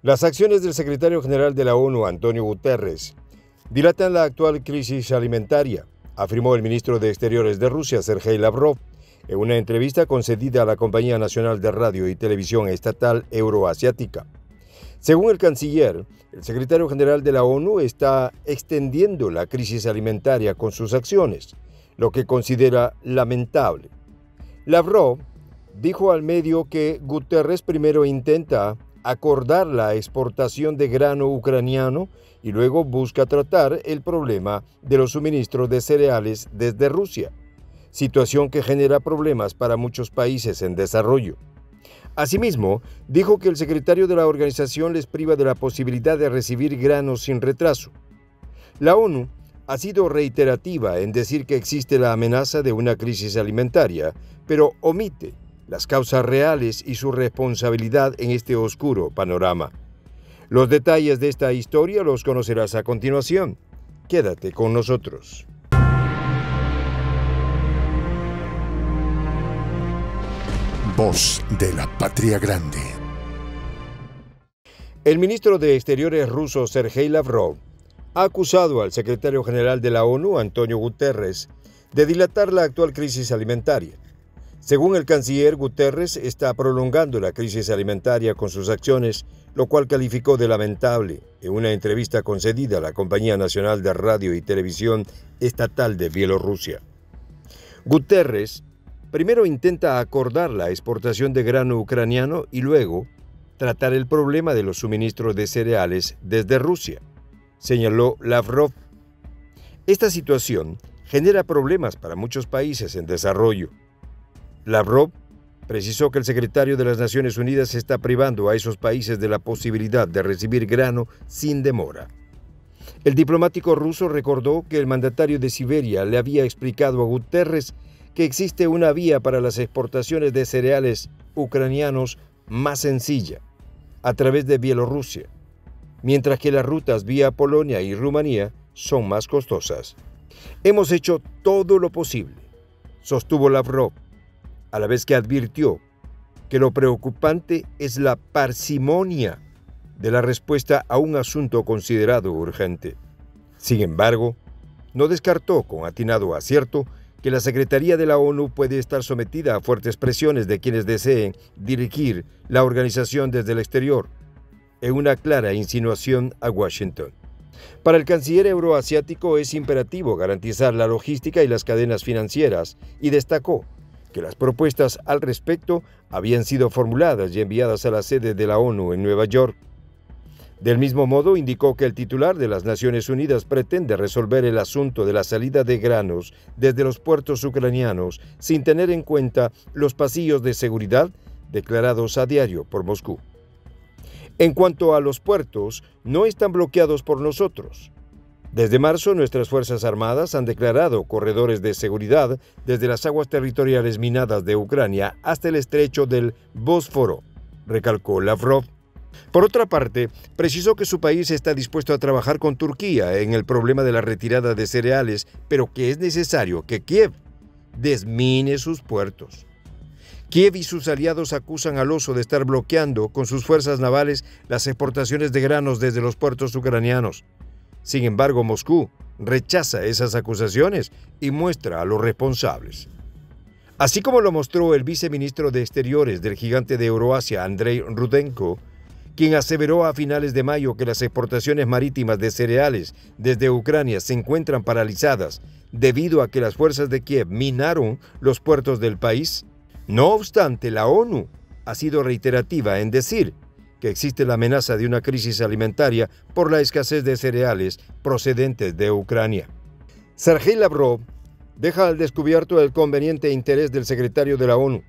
Las acciones del secretario general de la ONU, Antonio Guterres, dilatan la actual crisis alimentaria, afirmó el ministro de Exteriores de Rusia, Sergei Lavrov, en una entrevista concedida a la Compañía Nacional de Radio y Televisión Estatal Euroasiática. Según el canciller, el secretario general de la ONU está extendiendo la crisis alimentaria con sus acciones, lo que considera lamentable. Lavrov dijo al medio que Guterres primero intenta acordar la exportación de grano ucraniano y luego busca tratar el problema de los suministros de cereales desde Rusia, situación que genera problemas para muchos países en desarrollo. Asimismo, dijo que el secretario de la organización les priva de la posibilidad de recibir granos sin retraso. La ONU ha sido reiterativa en decir que existe la amenaza de una crisis alimentaria, pero omite las causas reales y su responsabilidad en este oscuro panorama. Los detalles de esta historia los conocerás a continuación. Quédate con nosotros. Voz de la Patria Grande. El ministro de Exteriores ruso, Sergei Lavrov, ha acusado al secretario general de la ONU, Antonio Guterres, de dilatar la actual crisis alimentaria. Según el canciller, Guterres está prolongando la crisis alimentaria con sus acciones, lo cual calificó de lamentable en una entrevista concedida a la Compañía Nacional de Radio y Televisión Estatal de Bielorrusia. Guterres primero intenta acordar la exportación de grano ucraniano y luego tratar el problema de los suministros de cereales desde Rusia, señaló Lavrov. Esta situación genera problemas para muchos países en desarrollo. Lavrov precisó que el secretario de las Naciones Unidas está privando a esos países de la posibilidad de recibir grano sin demora. El diplomático ruso recordó que el mandatario de Siberia le había explicado a Guterres que existe una vía para las exportaciones de cereales ucranianos más sencilla, a través de Bielorrusia, mientras que las rutas vía Polonia y Rumanía son más costosas. Hemos hecho todo lo posible, sostuvo Lavrov, a la vez que advirtió que lo preocupante es la parsimonia de la respuesta a un asunto considerado urgente. Sin embargo, no descartó con atinado acierto que la Secretaría de la ONU puede estar sometida a fuertes presiones de quienes deseen dirigir la organización desde el exterior, en una clara insinuación a Washington. Para el canciller euroasiático es imperativo garantizar la logística y las cadenas financieras, y destacó que las propuestas al respecto habían sido formuladas y enviadas a la sede de la ONU en Nueva York. Del mismo modo, indicó que el titular de las Naciones Unidas pretende resolver el asunto de la salida de granos desde los puertos ucranianos sin tener en cuenta los pasillos de seguridad declarados a diario por Moscú. En cuanto a los puertos, no están bloqueados por nosotros. Desde marzo, nuestras Fuerzas Armadas han declarado corredores de seguridad desde las aguas territoriales minadas de Ucrania hasta el estrecho del Bósforo, recalcó Lavrov. Por otra parte, precisó que su país está dispuesto a trabajar con Turquía en el problema de la retirada de cereales, pero que es necesario que Kiev desmine sus puertos. Kiev y sus aliados acusan al oso de estar bloqueando con sus fuerzas navales las exportaciones de granos desde los puertos ucranianos. Sin embargo, Moscú rechaza esas acusaciones y muestra a los responsables. Así como lo mostró el viceministro de Exteriores del gigante de Euroasia, Andrei Rudenko, quien aseveró a finales de mayo que las exportaciones marítimas de cereales desde Ucrania se encuentran paralizadas debido a que las fuerzas de Kiev minaron los puertos del país. No obstante, la ONU ha sido reiterativa en decir que existe la amenaza de una crisis alimentaria por la escasez de cereales procedentes de Ucrania. Sergei Lavrov deja al descubierto el conveniente interés del secretario de la ONU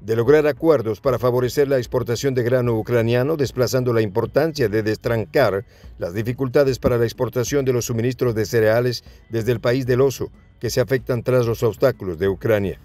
de lograr acuerdos para favorecer la exportación de grano ucraniano, desplazando la importancia de destrancar las dificultades para la exportación de los suministros de cereales desde el país del oso, que se afectan tras los obstáculos de Ucrania.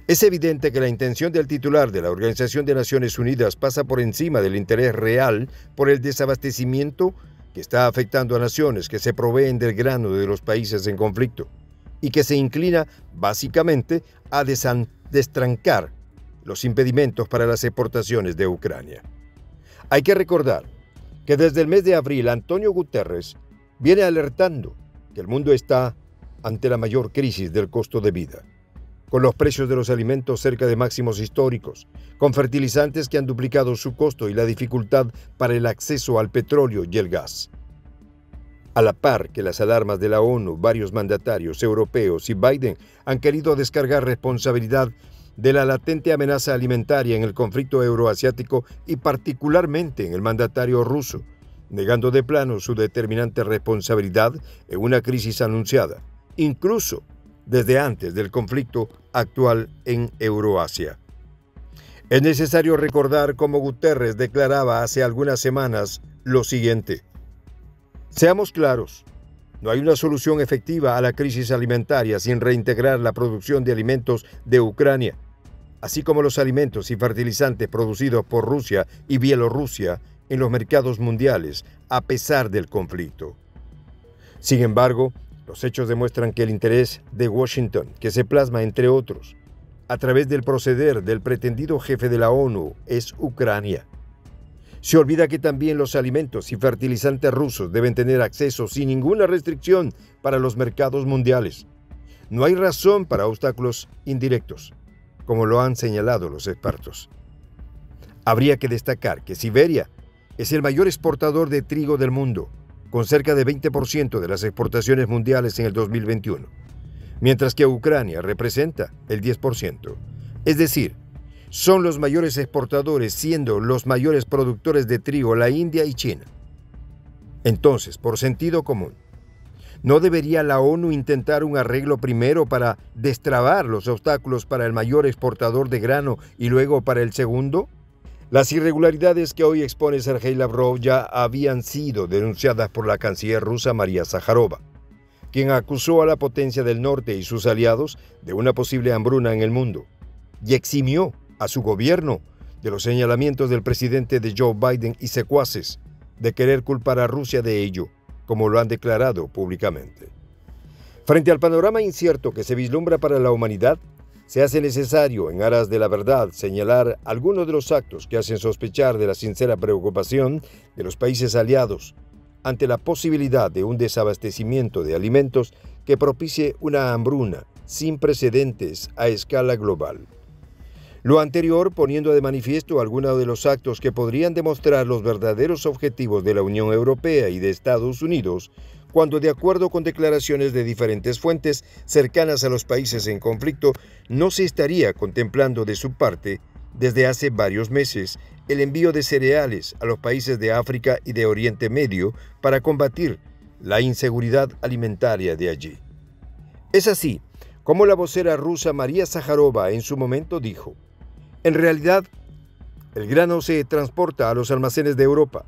Es evidente que la intención del titular de la Organización de Naciones Unidas pasa por encima del interés real por el desabastecimiento que está afectando a naciones que se proveen del grano de los países en conflicto y que se inclina básicamente a destrancar los impedimentos para las exportaciones de Ucrania. Hay que recordar que desde el mes de abril Antonio Guterres viene alertando que el mundo está ante la mayor crisis del costo de vida, con los precios de los alimentos cerca de máximos históricos, con fertilizantes que han duplicado su costo y la dificultad para el acceso al petróleo y el gas. A la par que las alarmas de la ONU, varios mandatarios europeos y Biden han querido descargar responsabilidad de la latente amenaza alimentaria en el conflicto euroasiático y particularmente en el mandatario ruso, negando de plano su determinante responsabilidad en una crisis anunciada, incluso desde antes del conflicto actual en Euroasia. Es necesario recordar cómo Guterres declaraba hace algunas semanas lo siguiente: seamos claros, no hay una solución efectiva a la crisis alimentaria sin reintegrar la producción de alimentos de Ucrania, así como los alimentos y fertilizantes producidos por Rusia y Bielorrusia en los mercados mundiales, a pesar del conflicto. Sin embargo, los hechos demuestran que el interés de Washington, que se plasma, entre otros, a través del proceder del pretendido jefe de la ONU, es Ucrania. Se olvida que también los alimentos y fertilizantes rusos deben tener acceso sin ninguna restricción para los mercados mundiales. No hay razón para obstáculos indirectos, como lo han señalado los expertos. Habría que destacar que Siberia es el mayor exportador de trigo del mundo, con cerca de 20% de las exportaciones mundiales en el 2021, mientras que Ucrania representa el 10%. Es decir, son los mayores exportadores, siendo los mayores productores de trigo la India y China. Entonces, por sentido común, ¿no debería la ONU intentar un arreglo primero para destrabar los obstáculos para el mayor exportador de grano y luego para el segundo? Las irregularidades que hoy expone Sergei Lavrov ya habían sido denunciadas por la canciller rusa María Zaharova, quien acusó a la potencia del norte y sus aliados de una posible hambruna en el mundo, y eximió a su gobierno de los señalamientos del presidente de Joe Biden y secuaces de querer culpar a Rusia de ello, como lo han declarado públicamente. Frente al panorama incierto que se vislumbra para la humanidad, se hace necesario, en aras de la verdad, señalar algunos de los actos que hacen sospechar de la sincera preocupación de los países aliados ante la posibilidad de un desabastecimiento de alimentos que propicie una hambruna sin precedentes a escala global. Lo anterior poniendo de manifiesto algunos de los actos que podrían demostrar los verdaderos objetivos de la Unión Europea y de Estados Unidos, cuando, de acuerdo con declaraciones de diferentes fuentes cercanas a los países en conflicto, no se estaría contemplando de su parte, desde hace varios meses, el envío de cereales a los países de África y de Oriente Medio para combatir la inseguridad alimentaria de allí. Es así como la vocera rusa María Zaharova en su momento dijo: en realidad, el grano se transporta a los almacenes de Europa.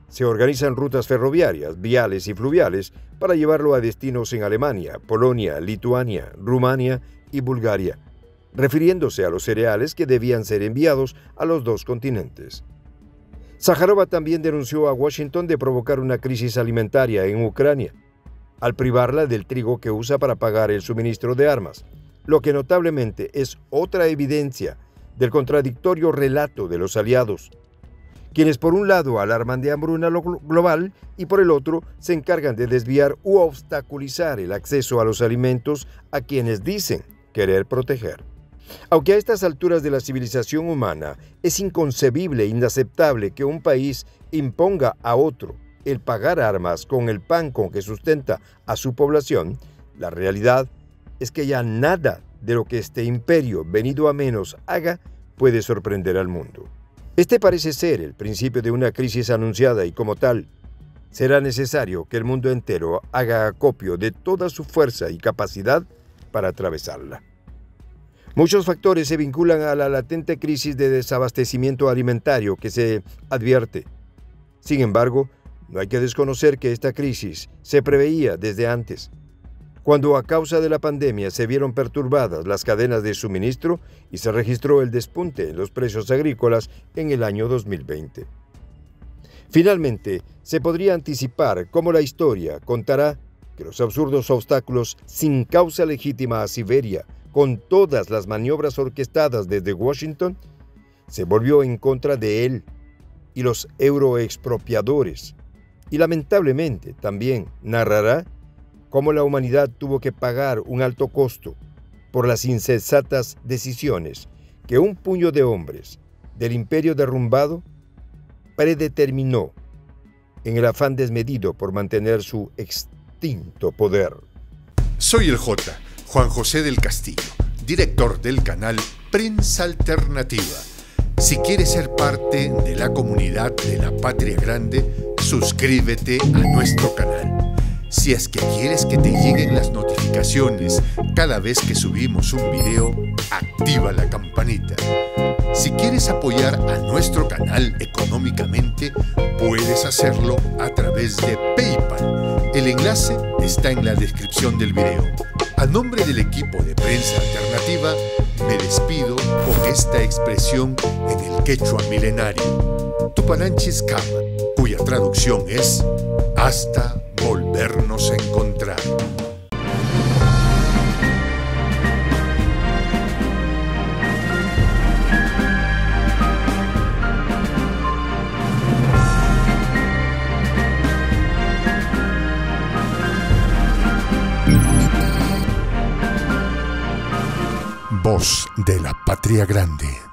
Se organizan rutas ferroviarias, viales y fluviales para llevarlo a destinos en Alemania, Polonia, Lituania, Rumania y Bulgaria, refiriéndose a los cereales que debían ser enviados a los dos continentes. Zaharova también denunció a Washington de provocar una crisis alimentaria en Ucrania, al privarla del trigo que usa para pagar el suministro de armas, lo que notablemente es otra evidencia del contradictorio relato de los aliados, quienes por un lado alarman de hambruna global y por el otro se encargan de desviar u obstaculizar el acceso a los alimentos a quienes dicen querer proteger. Aunque a estas alturas de la civilización humana es inconcebible e inaceptable que un país imponga a otro el pagar armas con el pan con que sustenta a su población, la realidad es que ya nada de lo que este imperio venido a menos haga puede sorprender al mundo. Este parece ser el principio de una crisis anunciada y como tal, será necesario que el mundo entero haga acopio de toda su fuerza y capacidad para atravesarla. Muchos factores se vinculan a la latente crisis de desabastecimiento alimentario que se advierte. Sin embargo, no hay que desconocer que esta crisis se preveía desde antes, cuando a causa de la pandemia se vieron perturbadas las cadenas de suministro y se registró el despunte en los precios agrícolas en el año 2020. Finalmente, se podría anticipar cómo la historia contará que los absurdos obstáculos sin causa legítima a Siberia, con todas las maniobras orquestadas desde Washington, se volvió en contra de él, y los euroexpropiadores, y lamentablemente también narrará cómo la humanidad tuvo que pagar un alto costo por las insensatas decisiones que un puño de hombres del imperio derrumbado predeterminó en el afán desmedido por mantener su extinto poder. Soy el J, Juan José del Castillo, director del canal Prensa Alternativa. Si quieres ser parte de la comunidad de la Patria Grande, suscríbete a nuestro canal. Si es que quieres que te lleguen las notificaciones cada vez que subimos un video, activa la campanita. Si quieres apoyar a nuestro canal económicamente, puedes hacerlo a través de PayPal. El enlace está en la descripción del video. A nombre del equipo de Prensa Alternativa, me despido con esta expresión en el quechua milenario, Tupananchis Kama, cuya traducción es hasta volvernos a encontrar. Voz de la Patria Grande.